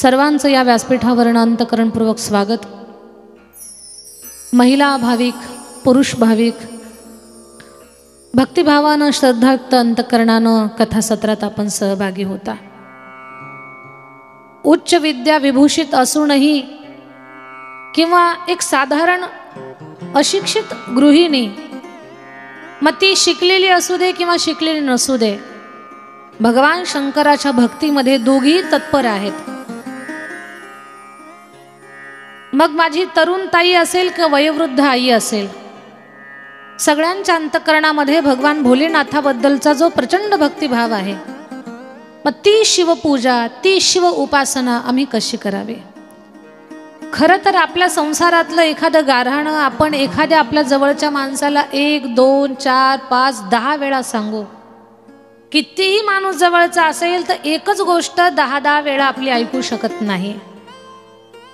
सर्वांचं या व्यासपीठावरून अंतःकरणपूर्वक स्वागत। महिला भाविक, पुरुष भाविक भक्तिभावानं श्रद्धायुक्त अंतःकरणानं कथासत्रात आपण सहभागी होता। उच्च विद्या विभूषित असूनही किंवा एक साधारण अशिक्षित गृहिणी, मग ती शिकलेली असू दे किंवा शिकलेली नसू दे, भगवान शंकराच्या भक्तीमध्ये दोघी तत्पर आहेत। मग माझी तरुण ताई असेल किंवा वयोवृद्ध आई असेल, सगळ्यांच्या अंतःकरणामध्ये भगवान भोलेनाथाबद्दलचा जो प्रचंड भक्तिभाव आहे, मग ती शिवपूजा, ती शिव उपासना आम्ही कशी करावी? खरं तर आपल्या संसारातलं एखादं गाऱ्हाणं आपण एखाद्या आपल्या जवळच्या माणसाला 1, 2, 4, 5, 10 वेळा सांगू। कितीही माणूस जवळचा असेल तर एकच गोष्ट 10 वेळा आपली ऐकू शकत नाही,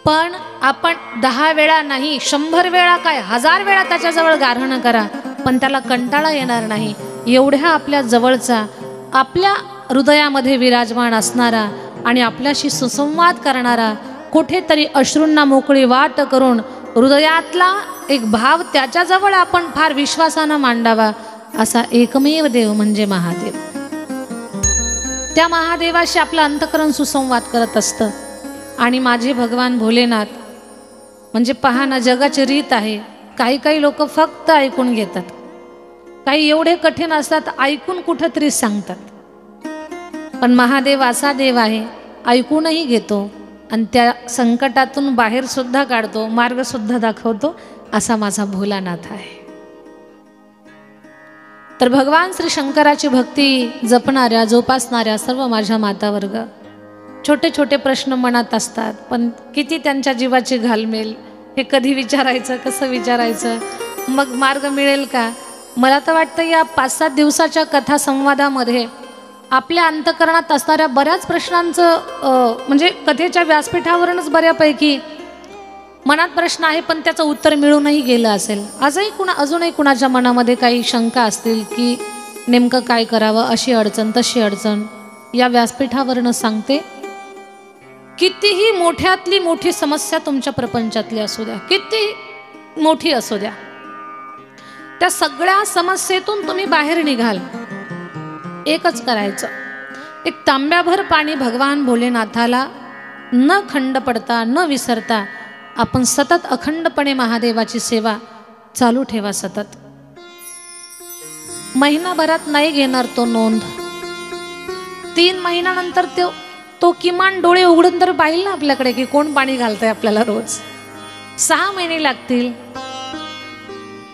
पण आपण 10 वेळा नाही, 100 वेळा काय 1000 वेळा त्याच्याजवळ गाऱ्हाणं करा, पण त्याला कंटाळा येणार नाही। एवढ्या आपल्या जवळचा, आपल्या हृदयामध्ये विराजमान असणारा आणि आपल्याशी सुसंवाद करणारा, कुठेतरी अश्रूंना मोकळी वाट करून हृदयातला एक भाव त्याच्याजवळ आपण फार विश्वासानं मांडावा, असा एकमेव देव म्हणजे महादेव। त्या महादेवाशी आपलं अंतःकरण सुसंवाद करत असतं। आणि माझे भगवान भोलेनाथ म्हणजे पहा ना, जगाची रीत आहे, काही लोक फक्त ऐकून घेतात, काही एवढे कठीण असतात ऐकून कुठंतरी सांगतात, पण महादेव असा देव आहे, ऐकूनही घेतो आणि त्या संकटातून बाहेर सुद्धा काढतो, मार्ग सुद्धा दाखवतो, असा माझा भोलानाथ आहे। तर भगवान श्री शंकराची भक्ती जपणाऱ्या, जोपासणाऱ्या सर्व माझ्या मातावर्ग, छोटे छोटे प्रश्न मनात असतात, पण किती त्यांच्या जीवाची घालमेल, हे कधी विचारायचं, कसं विचारायचं, मग मार्ग मिळेल का? मला तर वाटतं या 5-7 दिवसाच्या कथा संवादामध्ये आपल्या अंतःकरणात असणाऱ्या बऱ्याच प्रश्नांचं म्हणजे कथेच्या व्यासपीठावरूनच बऱ्यापैकी मनात प्रश्न आहे, पण त्याचं उत्तर मिळूनही गेलं असेल। अजूनही कुणाच्या मनामध्ये काही शंका असतील की नेमकं काय करावं, अशी अडचण तशी अडचण, या व्यासपीठावरून सांगते, कितीही मोठ्यातली मोठी समस्या तुमच्या प्रपंचातली असू द्या, किती मोठी असू द्या, त्या सगळ्या समस्येतून तुम्ही बाहेर निघाल। एकच करायचं, एक तांब्याभर पाणी भगवान भोलेनाथाला न खंड पडता, न विसरता आपण सतत अखंडपणे महादेवाची सेवा चालू ठेवा सतत। महिनाभरात नाही घेणार तो नोंद, 3 महिन्यानंतर तो किमान डोळे उघडून तर पाहिल ना आपल्याकडे की कोण पाणी घालतंय आपल्याला रोज। 6 महिने लागतील।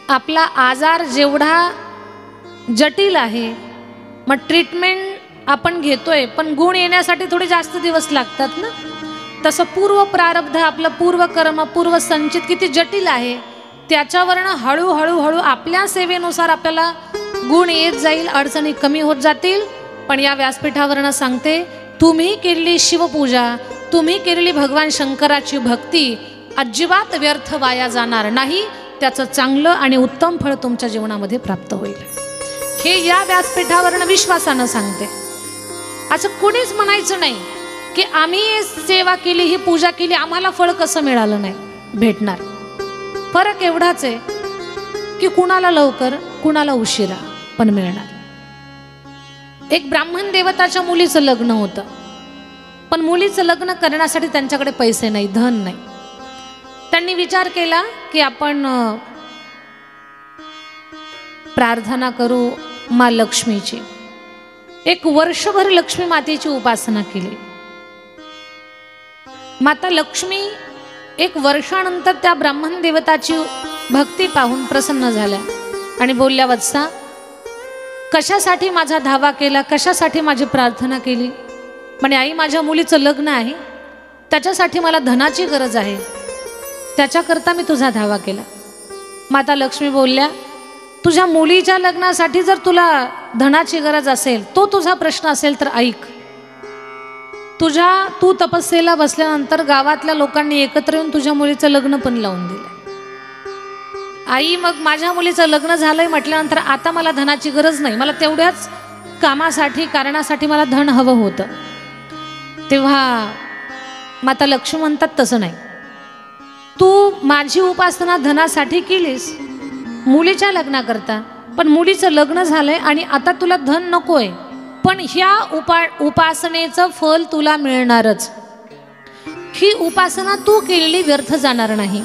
आपला आजार जेवढा जटिल आहे, मग ट्रीटमेंट आपण घेतोय, पण गुण येण्यासाठी थोडे जास्त दिवस लागतात ना। तसं पूर्व प्रारब्ध, आपलं पूर्वकर्म, पूर्व संचित किती जटिल आहे, त्याच्यावरनं हळूहळू आपल्या सेवेनुसार आपल्याला गुण येत जाईल, अडचणी कमी होत जातील। पण या व्यासपीठावरनं सांगते, तुम्ही केलेली शिवपूजा, तुम्ही केलेली भगवान शंकराची भक्ती अजिबात व्यर्थ वाया जाणार नाही, त्याचं चांगलं आणि उत्तम फळ तुमच्या जीवनामध्ये प्राप्त होईल, हे या व्यासपीठावरनं विश्वासानं सांगते। असं कोणीच म्हणायचं नाही की आम्ही सेवा केली, ही पूजा केली, आम्हाला फळ कसं मिळालं नाही, भेटणार। फरक एवढाच आहे की कुणाला लवकर, कुणाला उशिरा, पण मिळणार। एक ब्राह्मण देवताच्या मुलीचं लग्न होतं, पण मुलीचं लग्न करण्यासाठी त्यांच्याकडे पैसे नाही, धन नाही। त्यांनी विचार केला की आपण प्रार्थना करू माँ लक्ष्मीची। 1 वर्षभर लक्ष्मी मातेची उपासना केली। माता लक्ष्मी 1 वर्षानंतर त्या ब्राह्मण देवताची भक्ती पाहून प्रसन्न झाल्या आणि बोलल्या, वत्सा, कशासाठी माझा धावा केला, कशासाठी माझी प्रार्थना केली? म्हणे, आई, माझ्या मुलीचं लग्न आहे, त्याच्यासाठी मला धनाची गरज आहे, त्याच्याकरता मी तुझा धावा केला। माता लक्ष्मी बोलल्या, तुझ्या मुलीच्या लग्नासाठी जर तुला धनाची गरज असेल, तो तुझा प्रश्न असेल तर ऐक, तू तपस्येला बसल्यानंतर गावातल्या लोकांनी एकत्र येऊन तुझ्या मुलीचं लग्न पण लावून दिलं। आई, मग माझ्या मुलीचं लग्न झालंय म्हटल्यानंतर आता मला धनाची गरज नाही, मला तेवढ्याच कामासाठी, कारणासाठी मला धन हवं होतं। तेव्हा माता लक्ष्मी म्हणतात तसं नाही, तू माझी उपासना धनासाठी केलीस मुलीच्या लग्नाकरता, पण मुलीचं लग्न झालंय आणि आता तुला धन नकोय, पण ह्या उपासनेचं फल तुला मिळणारच. ही उपासना तू केलेली व्यर्थ जाणार नाही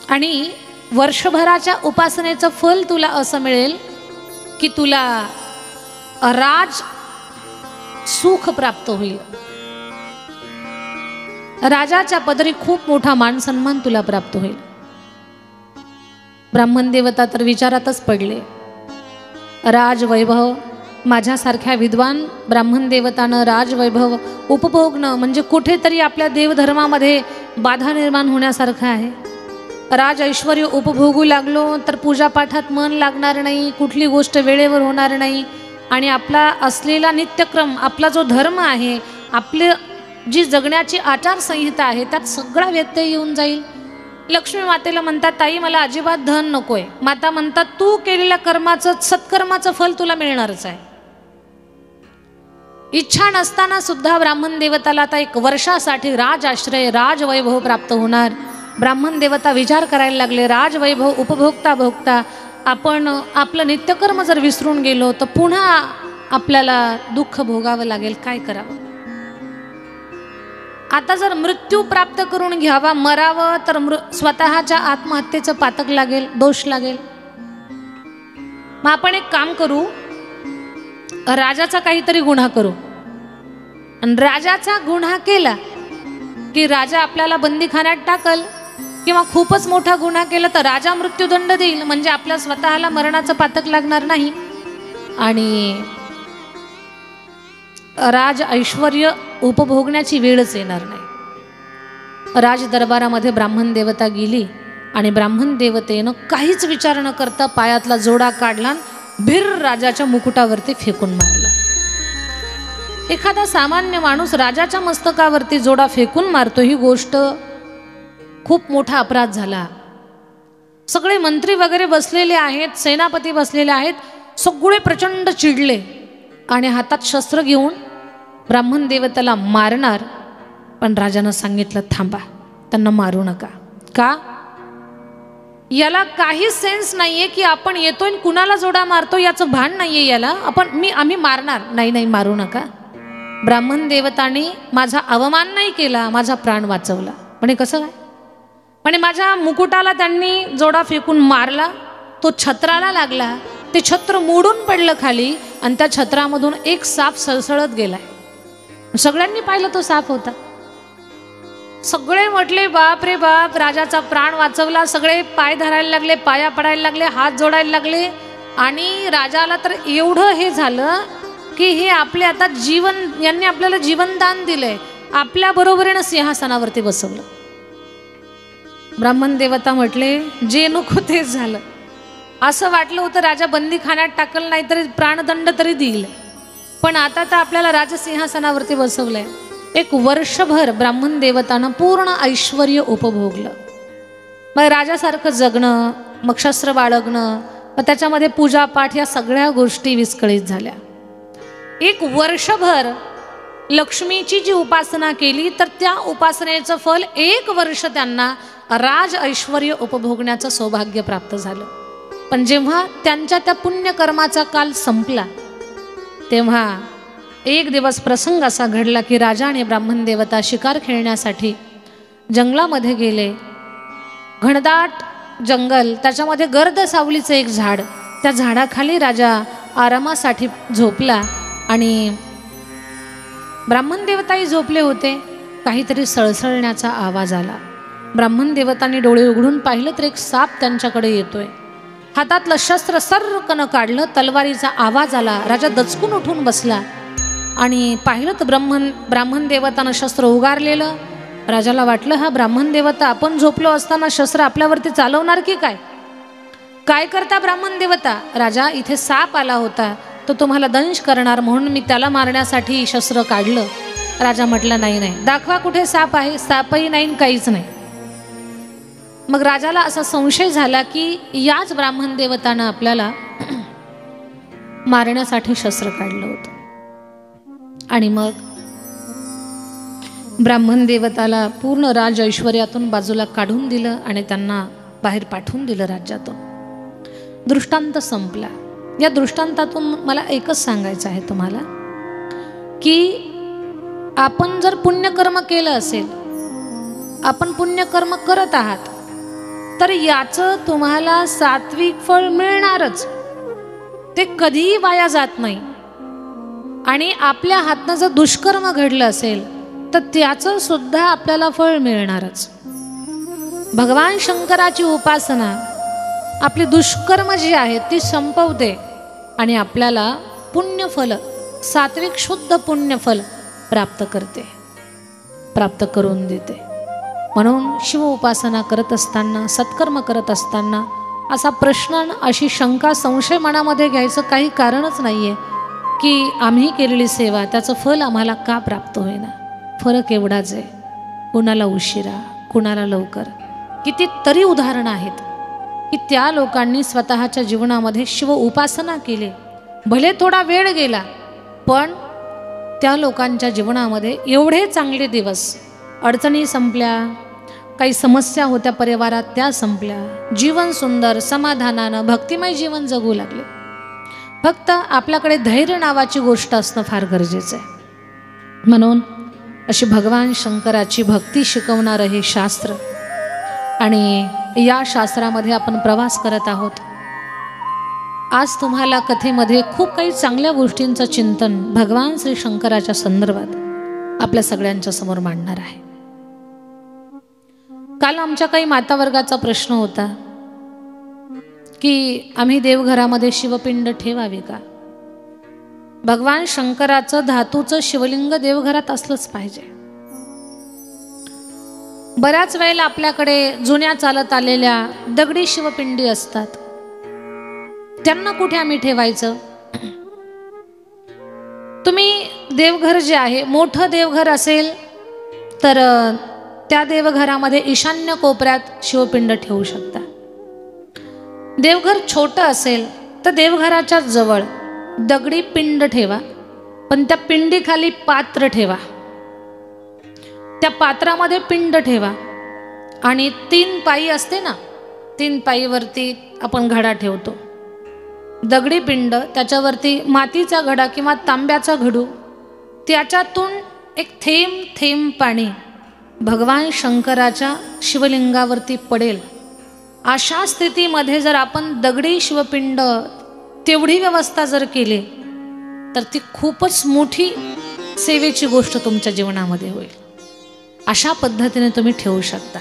आणि वर्षभराच्या उपासनेचं फल तुला असं मिळेल की तुला राज सुख प्राप्त होईल. राजाच्या पदरी खूप मोठा मान सन्मान तुला प्राप्त होईल. ब्राह्मण देवता तर विचारातच पडले. राजवैभव, माझ्यासारख्या विद्वान ब्राह्मण देवतानं राजवैभव उपभोगणं म्हणजे कुठेतरी आपल्या देवधर्मामध्ये बाधा निर्माण होण्यासारखं आहे. राज ऐश्वर्य उपभोगू लागलो तर पूजापाठात मन लागणार नाही, कुठली गोष्ट वेळेवर होणार नाही आणि आपला असलेला नित्यक्रम, आपला जो धर्म आहे, आपले जी जगण्याची आचारसंहिता आहे, त्यात सगळा व्यत्यय येऊन जाईल. लक्ष्मी मातेला म्हणतात, ताई मला अजिबात धन नकोय. माता म्हणतात, तू केलेल्या कर्माचं सत्कर्माचं फल तुला मिळणारच आहे. इच्छा नसताना सुद्धा ब्राह्मण देवताला आता 1 वर्षासाठी राजाश्रय राजवैभव प्राप्त होणार. ब्राह्मण देवता विचार करायला लागले, राजवैभव उपभोगता भोगता आपण आपलं नित्यकर्म जर विसरून गेलो तर पुन्हा आपल्याला दुःख भोगावं लागेल. काय करावं? आता जर मृत्यू प्राप्त करून घ्यावा, मरावं तर स्वतःच्या आत्महत्येचं पातक लागेल, दोष लागेल. मग आपण एक काम करू, राजाचा काहीतरी गुन्हा करू आणि राजाचा गुन्हा केला की राजा आपल्याला बंदीखान्यात टाकल, किंवा खूपच मोठा गुन्हा केला तर राजा मृत्यूदंड देईल, म्हणजे आपल्या स्वतःला मरणाचं पातक लागणार नाही आणि राज ऐश्वर्य उपभोगण्याची वेळच येणार नाही. राज दरबारामध्ये ब्राह्मण देवता गेली आणि ब्राह्मण देवतेनं काहीच विचार न करता पायातला जोडा काढला, भिर राजाच्या मुकुटावरती फेकून मारला. एखादा सामान्य माणूस राजाच्या मस्तकावरती जोडा फेकून मारतो, ही गोष्ट खूप मोठा अपराध झाला. सगळे मंत्री वगैरे बसलेले आहेत, सेनापती बसलेले आहेत, सगळे प्रचंड चिडले आणि हातात शस्त्र घेऊन ब्राह्मण देवताला मारणार. पण राजानं सांगितलं, थांबा, त्यांना मारू नका. का? याला काही सेन्स नाहीये की आपण येतोय कुणाला जोडा मारतो याचं भान नाहीये याला. आम्ही मारणार नाही. नाही, मारू नका. ब्राह्मण देवताने माझा अवमान नाही केला, माझा प्राण वाचवला. म्हणे कसं काय? म्हणे माझ्या मुकुटाला त्यांनी जोडा फेकून मारला, तो छत्राला लागला, ते छत्र मोडून पडलं खाली आणि त्या छत्रामधून एक साप सळसळत गेलाय. सगळ्यांनी पाहिलं तो साप होता. सगळे म्हटले, बाप रे बाप, राजाचा प्राण वाचवला. सगळे पाय धरायला लागले, पाया पडायला लागले, हात जोडायला लागले आणि राजाला तर एवढं हे झालं की हे आपले आता यांनी आपल्याला जीवनदान दिलंय, आपल्या बरोबरीनं सिंहासनावरती बसवलं. ब्राह्मण देवता म्हटले, जे नको तेच झालं. असं वाटलं होतं राजा बंदीखान्यात टाकल, नाही तरी प्राणदंड तरी देईल, पण आता तर आपल्याला राजसिंहासनावरती बसवलंय. 1 वर्षभर ब्राह्मण देवतानं पूर्ण ऐश्वर्य उपभोगलं. मग राजासारखं जगणं, मग शस्त्र बाळगणं, मग त्याच्यामध्ये पूजापाठ, या सगळ्या गोष्टी विस्कळीत झाल्या. 1 वर्षभर लक्ष्मीची जी उपासना केली तर त्या उपासनेचं फल 1 वर्ष त्यांना राज ऐश्वर्य उपभोगण्याचं सौभाग्य प्राप्त झालं. पण जेव्हा त्यांच्या त्या पुण्यकर्माचा काल संपला तेव्हा एक दिवस प्रसंग असा घडला की राजा आणि ब्राह्मण देवता शिकार खेळण्यासाठी जंगलामध्ये गेले. घनदाट जंगल, त्याच्यामध्ये गर्द सावलीचं एक झाड, त्या झाडाखाली राजा आरामासाठी झोपला आणि ब्राह्मण देवताही झोपले होते. काहीतरी सळसळण्याचा आवाज आला. ब्राह्मण देवतांनी डोळे उघडून पाहिलं तर एक साप त्यांच्याकडे येतोय. हातातलं शस्त्र सर्रकन काढलं, तलवारीचा आवाज आला. राजा दचकून उठून बसला आणि पाहिलं तर ब्राह्मण देवतानं शस्त्र उगारलेलं. राजाला वाटलं, हा ब्राह्मण देवता आपण झोपलो असताना शस्त्र आपल्यावरती चालवणार की काय? काय करता ब्राह्मण देवता? राजा, इथे साप आला होता, तो तुम्हाला दंश करणार म्हणून मी त्याला मारण्यासाठी शस्त्र काढलं. राजा म्हटलं, नाही नाही, दाखवा कुठे साप आहे. सापही नाही, काहीच नाही. मग राजाला असा संशय झाला की याच ब्राह्मण देवतानं आपल्याला मारण्यासाठी शस्त्र काढलं होतं. आणि मग ब्राह्मण देवताला पूर्ण राज ऐश्वर्यातून बाजूला काढून दिलं आणि त्यांना बाहेर पाठवून दिलं राज्यातून. दृष्टांत संपला. या दृष्टांतातून मला एकच सांगायचं आहे तुम्हाला की आपण जर पुण्यकर्म केलं असेल, आपण पुण्यकर्म करत आहात, तर याचं तुम्हाला सात्विक फळ मिळणारच. ते कधीही वाया जात नाही. आणि आपल्या हातनं जर दुष्कर्म घडलं असेल तर त्याचं सुद्धा आपल्याला फळ मिळणारच. भगवान शंकराची उपासना आपली दुष्कर्म जी आहेत ती संपवते आणि आपल्याला पुण्यफल, सात्विक शुद्ध पुण्यफल प्राप्त करून देते. म्हणून शिव उपासना करत असताना, सत्कर्म करत असताना असा प्रश्न, अशी शंका, संशय मनामध्ये घ्यायचं काही कारणच नाही आहे की आम्ही केलेली सेवा त्याचं फल आम्हाला का प्राप्त होईना. फरक एवढाच आहे, कुणाला उशिरा, कुणाला लवकर. कितीतरी उदाहरणं आहेत की त्या लोकांनी स्वतःच्या जीवनामध्ये शिव उपासना केली, भले थोडा वेळ गेला, पण त्या लोकांच्या जीवनामध्ये एवढे चांगले दिवस, अडचणी संपल्या, काही समस्या होत्या परिवारात त्या संपल्या, जीवन सुंदर समाधानानं भक्तिमय जीवन जगू लागले. फक्त आपल्याकडे धैर्य नावाची गोष्ट असणं फार गरजेचं आहे. म्हणून अशी भगवान शंकराची भक्ती शिकवणारं हे शास्त्र, आणि या शास्त्रामध्ये आपण प्रवास करत आहोत. आज तुम्हाला कथेमध्ये खूप काही चांगल्या गोष्टींचं चिंतन भगवान श्री शंकराच्या संदर्भात आपल्या सगळ्यांच्या समोर मांडणार आहे. काल आमच्या काही मातावर्गाचा प्रश्न होता की आम्ही देवघरामध्ये शिवपिंड ठेवावे का? भगवान शंकराचं धातूचं शिवलिंग देवघरात असलंच पाहिजे. बऱ्याच वेळेला आपल्याकडे जुन्या चालत आलेल्या दगडी शिवपिंडी असतात, त्यांना कुठे आम्ही ठेवायचं? तुम्ही देवघर जे आहे, मोठं देवघर असेल तर त्या देवघरामध्ये ईशान्य कोपऱ्यात शिवपिंड ठेवू शकता. देवघर छोटं असेल तर देवघराच्या जवळ दगडी पिंड ठेवा, पण त्या पिंडीखाली पात्र ठेवा, त्या पात्रामध्ये पिंड ठेवा. आणि 3 पायी असते ना, 3 पायीवरती आपण घडा ठेवतो, दगडी पिंड, त्याच्यावरती मातीचा घडा किंवा तांब्याचा घडू, त्याच्यातून एक थेंब थेंब पाणी भगवान शंकराच्या शिवलिंगावरती पडेल. अशा स्थितीमध्ये जर आपण दगडी शिवपिंड तेवढी व्यवस्था जर केली तर ती खूपच मोठी सेवेची गोष्ट तुमच्या जीवनामध्ये होईल. अशा पद्धतीने तुम्ही ठेवू शकता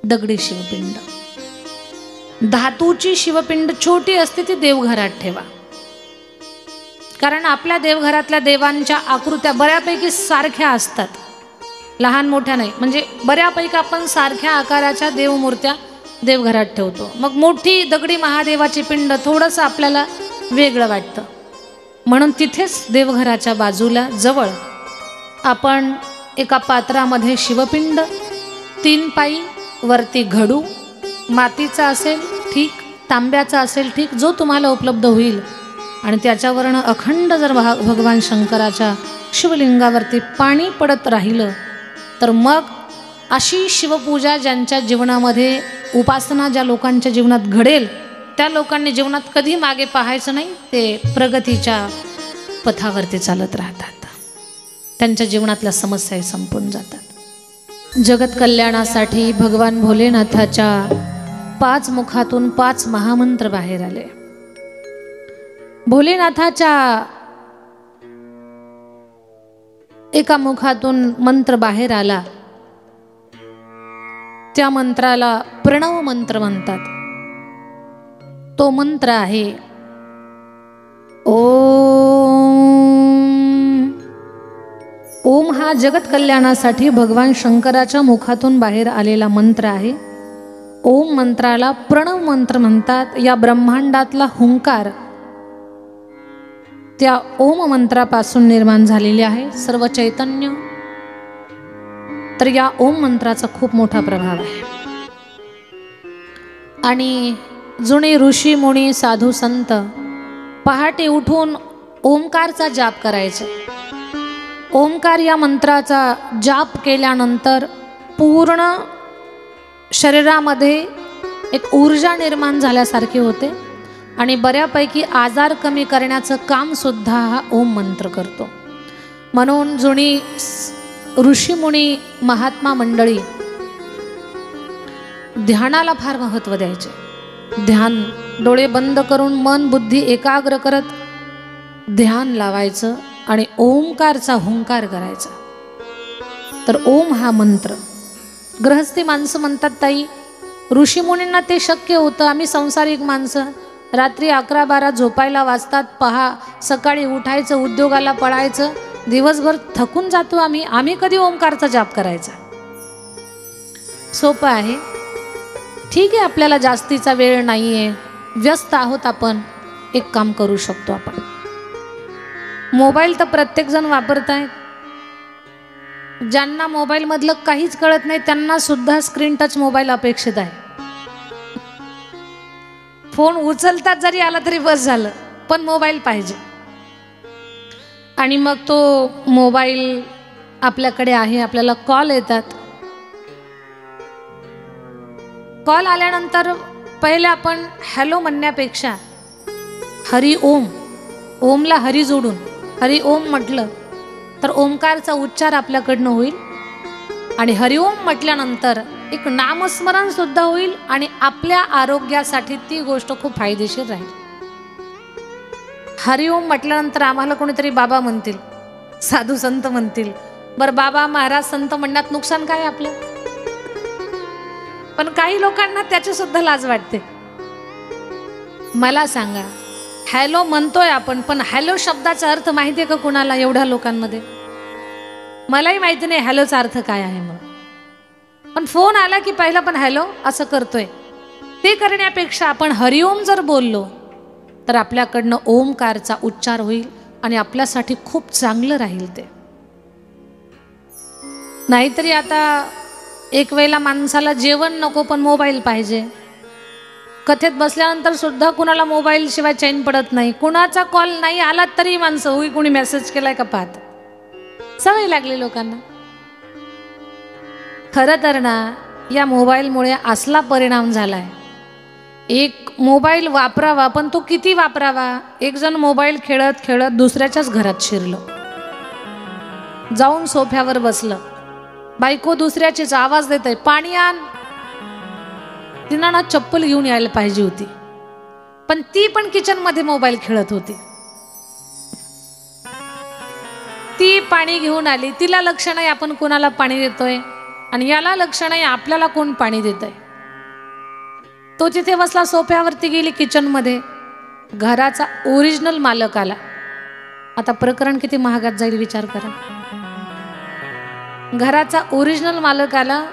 दगडी शिवपिंड. धातूची शिवपिंड छोटी असते ती देवघरात ठेवा, कारण आपल्या देवघरातल्या देवांच्या आकृत्या बऱ्यापैकी सारख्या असतात, लहान मोठ्या नाही. म्हणजे बऱ्यापैकी आपण सारख्या आकाराच्या देवमूर्त्या देवघरात ठेवतो. मग मोठी दगडी महादेवाची पिंड थोडंसं आपल्याला वेगळं वाटतं, म्हणून तिथेच देवघराच्या बाजूला जवळ आपण एका पात्रामध्ये शिवपिंड, 3 पायी, वरती घडू, मातीचा असेल ठीक, तांब्याचा असेल ठीक, जो तुम्हाला उपलब्ध होईल, आणि त्याच्यावरनं अखंड जर भगवान शंकराच्या शिवलिंगावरती पाणी पडत राहिलं तर मग अशी शिवपूजा ज्यांच्या जीवनामध्ये, उपासना ज्या लोकांच्या जीवनात घडेल त्या लोकांनी जीवनात कधी मागे पाहायचं नाही, ते प्रगतीच्या पथावरती चालत राहतात, त्यांच्या जीवनातल्या समस्या संपून जातात. जगत कल्याणासाठी भगवान भोलेनाथाच्या 5 मुखातून 5 महामंत्र बाहेर आले. भोलेनाथाच्या एका मुखातून मंत्र बाहेर आला, त्या मंत्राला प्रणव मंत्र म्हणतात. तो मंत्र आहे ओम. ओम हा जगत कल्याणासाठी भगवान शंकराच्या मुखातून बाहेर आलेला मंत्र आहे. ओम मंत्राला प्रणव मंत्र म्हणतात. या ब्रह्मांडातला हुंकार त्या ओम मंत्रापासून निर्माण झालेले आहे, सर्व चैतन्य. तर या ओम मंत्राचा खूप मोठा प्रभाव आहे. आणि जुने ऋषी मुनी साधू संत पहाटे उठून ओमकारचा जाप करायचे. ओंकार या मंत्राचा जाप केल्यानंतर पूर्ण शरीरामध्ये एक ऊर्जा निर्माण झाल्यासारखी होते आणि बऱ्यापैकी आजार कमी करण्याचं काम सुद्धा हा ओम मंत्र करतो. म्हणून जुनी ऋषीमुनी महात्मा मंडळी ध्यानाला फार महत्त्व द्यायचे. ध्यान, डोळे बंद करून मन बुद्धी एकाग्र करत ध्यान लावायचं आणि ओंकारचा हुंकार करायचा. तर ओम हा मंत्र गृहस्थी माणसं म्हणतात, ताई ऋषीमुनींना ते शक्य होतं, आम्ही संसारिक माणसं रात्री 11-12 झोपायला वाजतात, पहा सकाळी उठायचं, उद्योगाला पळायचं, दिवसभर थकून जातो आम्ही कधी ओंकारचा जाप करायचा. सोपं आहे. ठीक आहे, आपल्याला जास्तीचा वेळ नाही आहे, व्यस्त आहोत आपण, एक काम करू शकतो आपण. मोबाईल तर प्रत्येकजण वापरताय. ज्यांना मोबाईलमधलं काहीच कळत नाही त्यांना सुद्धा स्क्रीन टच मोबाईल अपेक्षित आहे. फोन उचलतात जरी आला तरी बस झालं, पण मोबाईल पाहिजे. आणि मग तो मोबाईल आपल्याकडे आहे, आपल्याला कॉल येतात. कॉल आल्यानंतर पहिले आपण हॅलो म्हणण्यापेक्षा हरी ओम, ओमला हरी जोडून हरी ओम म्हटलं तर ओंकारचा उच्चार आपल्याकडनं होईल आणि हरिओम म्हटल्यानंतर एक नामस्मरण सुद्धा होईल आणि आपल्या आरोग्यासाठी ती गोष्ट खूप फायदेशीर राहील. हरिओम म्हटल्यानंतर आम्हाला कोणीतरी बाबा म्हणतील, साधू संत म्हणतील. बरं, बाबा महाराज संत म्हणण्यात नुकसान काय आपलं? पण काही लोकांना त्याची सुद्धा लाज वाटते. मला सांगा, हॅलो म्हणतोय आपण, पण हॅलो शब्दाचा अर्थ माहिती आहे का कुणाला? एवढ्या लोकांमध्ये मलाही माहिती नाही हॅलोचा अर्थ काय आहे म्हणून. पण फोन आला की पहिला पण हॅलो असं करतोय. ते करण्यापेक्षा आपण हरिओम जर बोललो तर आपल्याकडनं ओमकारचा उच्चार होईल आणि आपल्यासाठी खूप चांगलं राहील ते. नाहीतरी आता एक वेळेला माणसाला जेवण नको पण मोबाईल पाहिजे. कथेत बसल्यानंतर सुद्धा कुणाला मोबाईल शिवाय चैन पडत नाही. कुणाचा कॉल नाही आला तरी माणसं होई कुणी मेसेज केलाय का पाहत. सवय लागली लोकांना. खरं तर ना, या मोबाईलमुळे असला परिणाम झालाय. एक मोबाईल वापरावा पण तो किती वापरावा? एक जण मोबाईल खेळत खेळत दुसऱ्याच्याच घरात शिरलं, जाऊन सोफ्यावर बसलं. बायको दुसऱ्याचीच आवाज देते, पाणी आण. तिनं ना चप्पल घेऊन यायला पाहिजे होती, पण ती पण किचन मध्ये मोबाईल खेळत होती. ती पाणी घेऊन आली, तिला लक्ष नाही आपण कोणाला पाणी देतोय आणि याला लक्ष नाही आपल्याला कोण पाणी देतोय. तो तिथे बसला सोफ्यावरती, गेली किचन मध्ये. घराचा ओरिजिनल मालक आला. आता प्रकरण किती महागात जाईल विचार करा. घराचा ओरिजिनल मालक आला,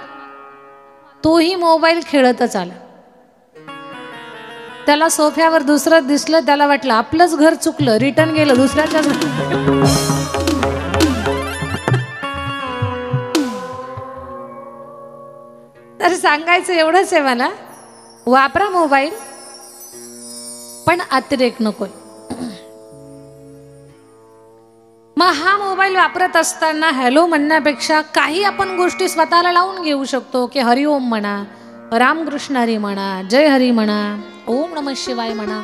तोही मोबाईल खेळतच आला. त्याला सोफ्यावर दुसरं दिसलं, त्याला वाटलं आपलंच घर चुकलं, रिटर्न गेलं दुसऱ्याच्या घरी. तर सांगायचं एवढंच आहे मला, वापरा मोबाईल पण अतिरेक नकोय. मग हा मोबाईल वापरत असताना हॅलो म्हणण्यापेक्षा काही आपण गोष्टी स्वतःला लावून घेऊ शकतो की हरिओम म्हणा, रामकृष्ण हरी म्हणा, जय हरी म्हणा, ओम नमः शिवाय म्हणा,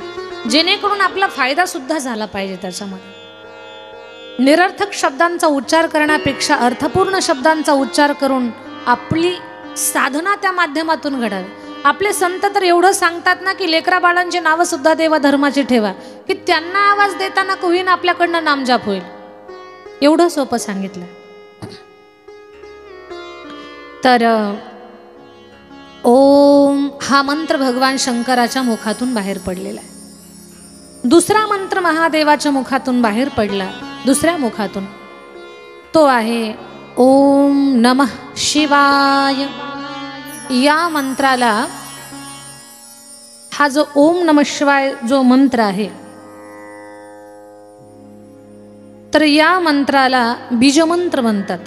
जेणेकरून आपला फायदा सुद्धा झाला पाहिजे. त्याच्यामध्ये निरर्थक शब्दांचा उच्चार करण्यापेक्षा अर्थपूर्ण शब्दांचा उच्चार करून आपली साधना त्या माध्यमातून घडावी. आपले संत तर एवढं सांगतात ना की लेकरा बाळांची नावं सुद्धा देवा धर्माची ठेवा, की त्यांना आवाज देताना कोहीन आपल्याकडनं नामजाप होईल. एवढं सोपं सांगितलं. तर ओम हा मंत्र भगवान शंकराच्या मुखातून बाहेर पडलेला आहे. दुसरा मंत्र महादेवाच्या मुखातून बाहेर पडला, दुसऱ्या मुखातून. तो आहे ओम नमः शिवाय. या मंत्राला, हा जो ओम नमः शिवाय जो मंत्र आहे, तर या मंत्राला बीजमंत्र म्हणतात.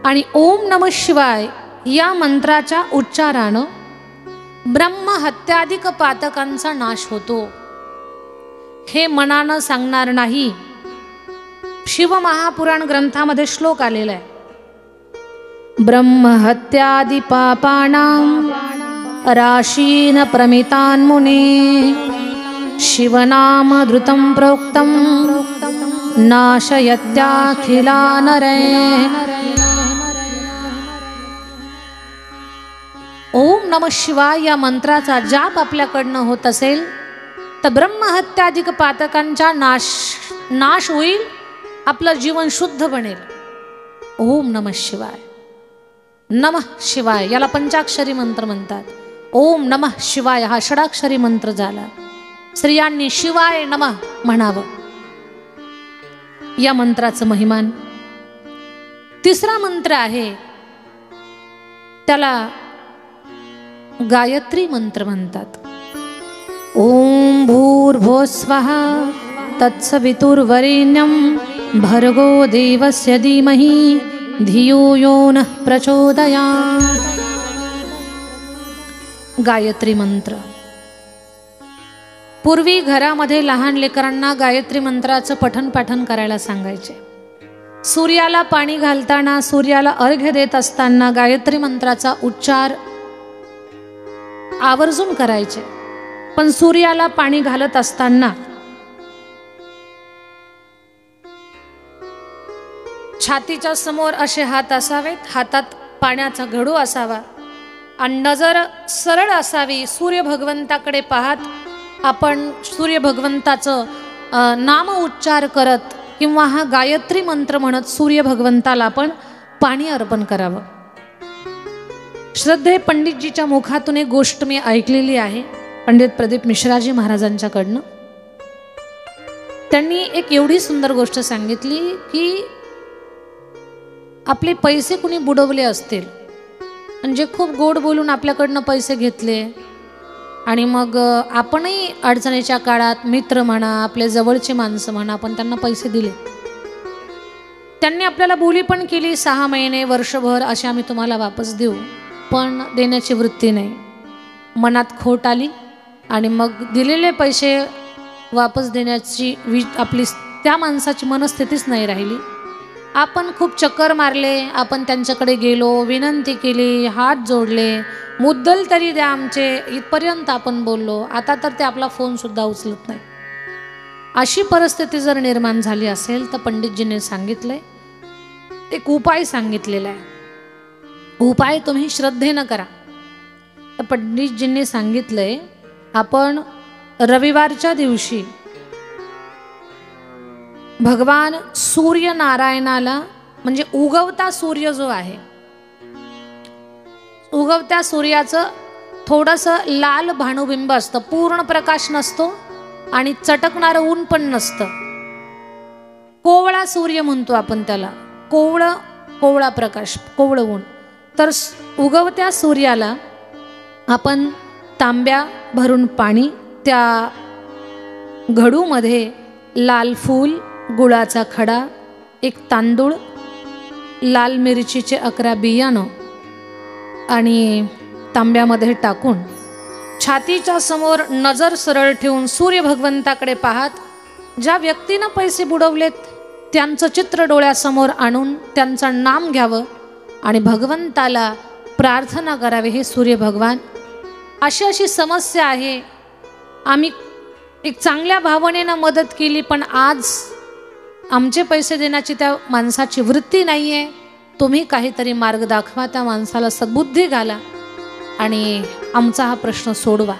आणि ओम नमः शिवाय या मंत्राच्या उच्चारानं ब्रह्महत्यादिक पातकांचा नाश होतो. हे मनानं सांगणार नाही, शिवमहापुराण ग्रंथामध्ये श्लोक आलेला आहे, ब्रह्महत्यादि पापानां राशीन प्रमितान् मुने शिवनाम धृतं प्रोक्तं नाशयत्याखिला नरे। ओम नमः शिवाय या मंत्राचा जाप आपल्याकडनं होत असेल तर ब्रह्महत्यादिक पातकांचा नाश होईल, आपलं जीवन शुद्ध बनेल। ओम नमः शिवाय, नमः शिवाय याला पंचाक्षरी मंत्र म्हणतात। ओम नमः शिवाय हा षडाक्षरी मंत्र झाला। स्त्रियांनी शिवाय नमः म्हणावं, या मंत्राचं महिमान। तिसरा मंत्र आहे त्याला गायत्री मंत्र म्हणतात। ओम भूर्भुवस्वः तत्सवितुर्वरेण्यं भर्गो देवस्य धीमहि धियो यो नः प्रचोदयात्। गायत्री मंत्र पूर्वी घरामध्ये लहान लेकरांना गायत्री मंत्राचं पठण पाठन करायला सांगायचे। सूर्याला पाणी घालताना, सूर्याला अर्घ्य देत असताना गायत्री मंत्राचा उच्चार आवर्जून करायचे। पण सूर्याला पाणी घालत असताना छातीच्या समोर असे हात असावेत, हातात पाण्याचा घडू असावा आणि नजर सरळ असावी। सूर्य भगवंताकडे पाहत आपण सूर्य भगवंताचं नाम उच्चार करत किंवा हा गायत्री मंत्र म्हणत सूर्य भगवंताला आपण पाणी अर्पण करावं। श्रद्धे पंडितजीच्या मुखातून एक गोष्ट मी ऐकलेली आहे, पंडित प्रदीप मिश्राजी महाराजांच्याकडनं। त्यांनी एक एवढी सुंदर गोष्ट सांगितली की आपले पैसे कुणी बुडवले असतील, म्हणजे खूप गोड बोलून आपल्याकडनं पैसे घेतले आणि मग आपणही अडचणीच्या काळात मित्र म्हणा, आपले जवळचे माणसं म्हणा, आपण त्यांना पैसे दिले। त्यांनी आपल्याला बोली पण केली 6 महिने वर्षभर असे आम्ही तुम्हाला वापस देऊ, पण देण्याची वृत्ती नाही। मनात खोट आली आणि मग दिलेले पैसे वापस देण्याची आपली त्या माणसाची मनस्थितीच नाही राहिली। आपण खूप चक्कर मारले, आपण त्यांच्याकडे गेलो, विनंती केली, हात जोडले, मुद्दल तरी द्या आमचे, इथपर्यंत आपण बोललो, आता तर ते आपला फोन सुद्धा उचलत नाही। अशी परिस्थिती जर निर्माण झाली असेल तर पंडितजीने सांगितलंय, एक उपाय सांगितलेला आहे। उपाय तुम्ही श्रद्धेनं करा। तर पंडितजींनी सांगितलंय आपण रविवारच्या दिवशी भगवान सूर्यनारायणाला, म्हणजे उगवता सूर्य जो आहे, उगवत्या सूर्याचं थोडंसं लाल भानुबिंब असतं, पूर्ण प्रकाश नसतो आणि चटकणारं ऊन पण नसतं। कोवळा सूर्य म्हणतो आपण त्याला, कोवळा प्रकाश, कोवळं ऊन। तर उगवत्या सूर्याला आपण तांब्या भरून पाणी, त्या घडूमध्ये लाल फूल, गुळाचा खडा, एक तांदूळ, लाल मिरचीचे 11 बियाणं आणि तांब्यामध्ये टाकून छातीच्या समोर नजर सरळ ठेवून सूर्य भगवंताकडे पाहत ज्या व्यक्तीनं पैसे बुडवलेत त्यांचं चित्र डोळ्यासमोर आणून त्यांचं नाम घ्यावं आणि भगवंताला प्रार्थना करावी, हे सूर्य भगवान अशी अशी समस्या आहे, आम्ही एक चांगल्या भावनेनं मदत केली पण आज आमचे पैसे देण्याची त्या माणसाची वृत्ती नाही आहे, तुम्ही काहीतरी मार्ग दाखवा, त्या माणसाला सद्बुद्धी घाला आणि आमचा हा प्रश्न सोडवा।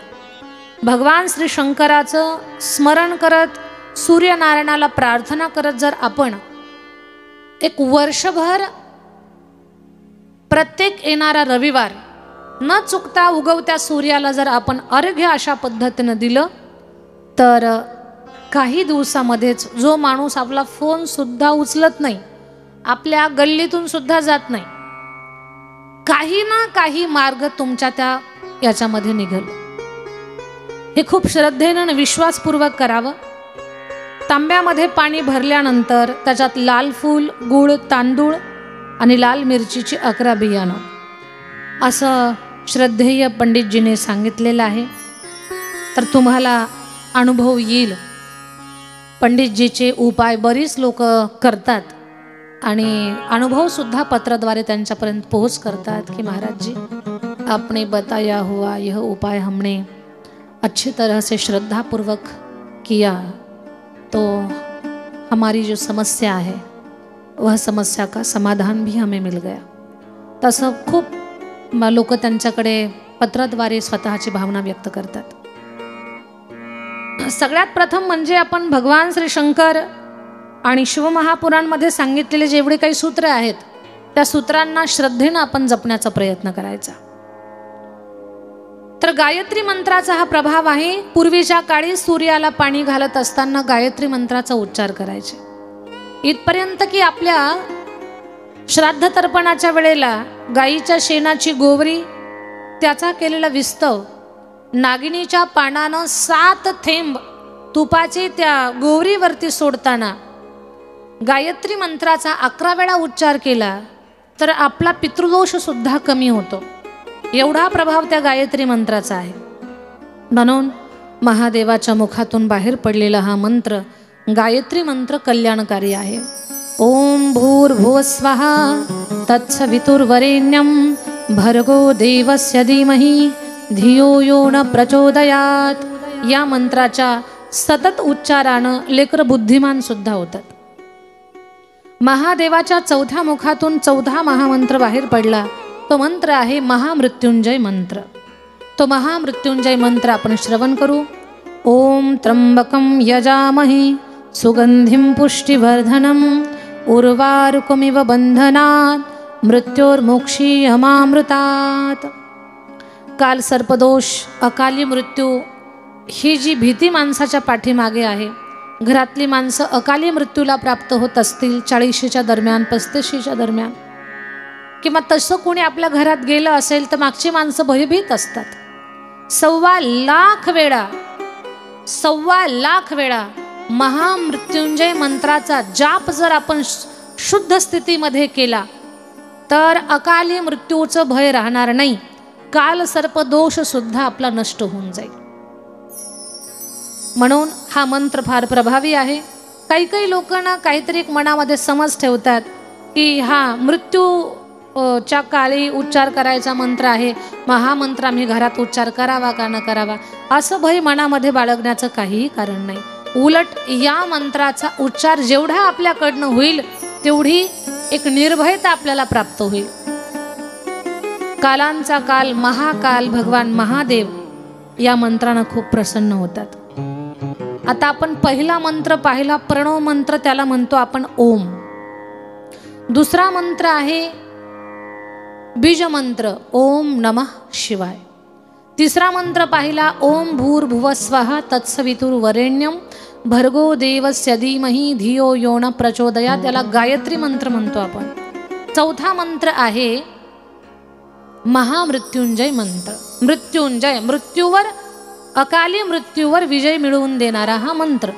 भगवान श्री शंकराचं स्मरण करत, सूर्यनारायणाला प्रार्थना करत जर आपण एक वर्षभर प्रत्येक येणारा रविवार न चुकता उगवत्या सूर्याला जर आपण अर्घ्य अशा पद्धतीनं दिलं तर काही दिवसामध्येच जो माणूस आपला फोन सुद्धा उचलत नाही, आपल्या गल्लीतून सुद्धा जात नाही, काही ना काही मार्ग तुमच्या त्या याच्यामध्ये निघेल। हे खूप श्रद्धेनं विश्वासपूर्वक करावं। तांब्यामध्ये पाणी भरल्यानंतर त्याच्यात लाल फूल, गुळ, तांदूळ आणि लाल मिरचीची 11 बियाणं असं श्रद्धेय पंडितजीने सांगितलेलं आहे। तर तुम्हाला अनुभव येईल पंडितजीचे उपाय बरीच लोक करतात आणि अनुभवसुद्धा पत्राद्वारे त्यांच्यापर्यंत पोहोच करतात कि महाराज जी आपने बताया हुआ यह उपाय हमने अच्छी तरह से श्रद्धापूर्वक किया तो हमारी जो समस्या है वह समस्या का समाधान भी हमें मिल गया। तसं खूप लोक त्यांच्याकडे पत्राद्वारे स्वतःची भावना व्यक्त करतात। सगळ्यात प्रथम म्हणजे आपण भगवान श्री शंकर आणि शिवमहापुराणमध्ये सांगितलेले जेवढे काही सूत्र आहेत त्या सूत्रांना श्रद्धेने आपण जपण्याचा प्रयत्न करायचा। तर गायत्री मंत्राचा हा प्रभाव आहे। पूर्वीच्या काळी सूर्याला पाणी घालत असताना गायत्री मंत्राचा उच्चार करायचे, इथपर्यंत की आपल्या श्राद्ध तर्पणाच्या वेळेला गायीच्या शेणाची गोवरी त्याचा केलेला विस्तव नागिनीच्या पानानं 7 थेंब तुपाचे त्या गोवरीवरती सोडताना गायत्री मंत्राचा 11 वेळा उच्चार केला तर आपला पितृदोष सुद्धा कमी होतो, एवढा प्रभाव त्या गायत्री मंत्राचा आहे। म्हणून महादेवाच्या मुखातून बाहेर पडलेला हा मंत्र गायत्री मंत्र कल्याणकारी आहे। ओम भूर्भुवस्वः तत्सवितुर्वरेण्यं भर्गो देवस्य धीमहि धियो यो न प्रचोदयात। या मंत्राच्या सतत उच्चारानं लेकर बुद्धिमान सुद्धा होतात। महादेवाच्या 4थ्या मुखातून 4था महामंत्र बाहेर पडला, तो मंत्र आहे महामृत्युंजय मंत्र। तो महामृत्युंजय मंत्र आपण श्रवण करू। ओम त्र्यंबकं यजामहे सुगंधिं पुष्टिवर्धनम् उर्वारुकमिव बंधनात् मृत्योर्मोक्षीयमामृतात्। काल सर्पदोष, अकाली मृत्यू ही जी भीती माणसाच्या पाठीमागे आहे, घरातली माणसं अकाली मृत्यूला प्राप्त होत असतील 40च्या दरम्यान 35च्या दरम्यान, किंवा तसं कोणी आपल्या घरात गेलं असेल तर मागची माणसं भयभीत असतात। 1.25 लाख वेळा महामृत्युंजय मंत्राचा जाप जर आपण शुद्ध स्थितीमध्ये केला तर अकाली मृत्यूचं भय राहणार नाही, काल सर्पदोष सुद्धा आपला नष्ट होऊन जाईल। म्हणून हा मंत्र फार प्रभावी आहे। काही लोकांना काहीतरी एक मनामध्ये समज ठेवतात की हा मृत्यूच्या काळी उच्चार करायचा मंत्र आहे, महामंत्र आम्ही घरात उच्चार करावा का न करावा, असं भय मनामध्ये बाळगण्याचं काहीही कारण नाही। उलट या मंत्राचा उच्चार जेवढा आपल्याकडनं होईल तेवढी एक निर्भयता आपल्याला प्राप्त होईल। कालांचा काल महाकाल भगवान महादेव या मंत्रानं खूप प्रसन्न होतात। आता आपण पहिला मंत्र पाहिला, प्रणव मंत्र, त्याला म्हणतो आपण ओम। दुसरा मंत्र आहे बीज मंत्र, ओम नमः शिवाय। तिसरा मंत्र पाहिला ओम भूर्भुवस्वः तत्सवितुर्वरेण्यं भर्गो देवस्य धीमहि धियो यो न प्रचोदयात, त्याला गायत्री मंत्र म्हणतो आपण। चौथा मंत्र आहे महामृत्युंजय मंत्र। मृत्युंजय, मृत्यूवर, अकाली मृत्यूवर विजय मिळवून देणारा हा मंत्र।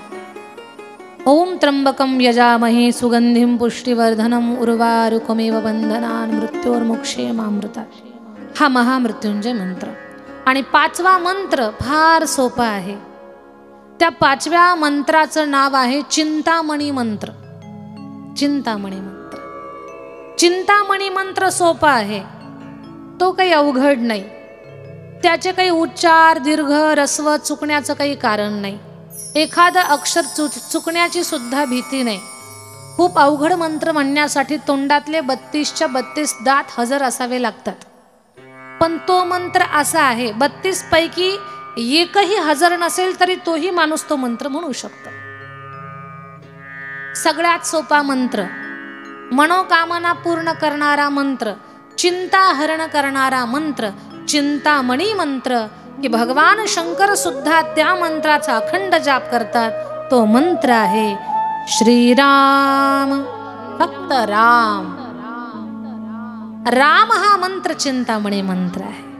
ओम त्र्यंबकं यजामहे सुगंधिं पुष्टिवर्धनम् उर्वारुकमिव बंधनान् मृत्योर्मोक्षीयमामृतात्, हा महामृत्युंजय मंत्र। आणि 5वा मंत्र फार सोपा आहे। त्या 5व्या मंत्राचं नाव आहे चिंतामणी मंत्र। चिंतामणी मंत्र, चिंतामणी मंत्र सोपा आहे, तो काही अवघड नाही, त्याचे काही उच्चार दीर्घ रस्व चुकण्याचं काही कारण नाही, एखादं अक्षर चुकण्याची सुद्धा भीती नाही। खूप अवघड मंत्र म्हणण्यासाठी तोंडातले 32च्या 32 दात हजर असावे लागतात, पण तो मंत्र असा आहे 32 पैकी एकही हजर नसेल तरी तोही माणूस तो मंत्र म्हणू शकतो। सगळ्यात सोपा मंत्र, मनोकामना पूर्ण करणारा मंत्र, चिंता हरण करणारा मंत्र, चिंतामणी मंत्र, की भगवान शंकर सुद्धा त्या मंत्राचा अखंड जाप करतात। तो मंत्र आहे श्रीराम, फक्त राम। राम हा मंत्र चिंतामणी मंत्र आहे।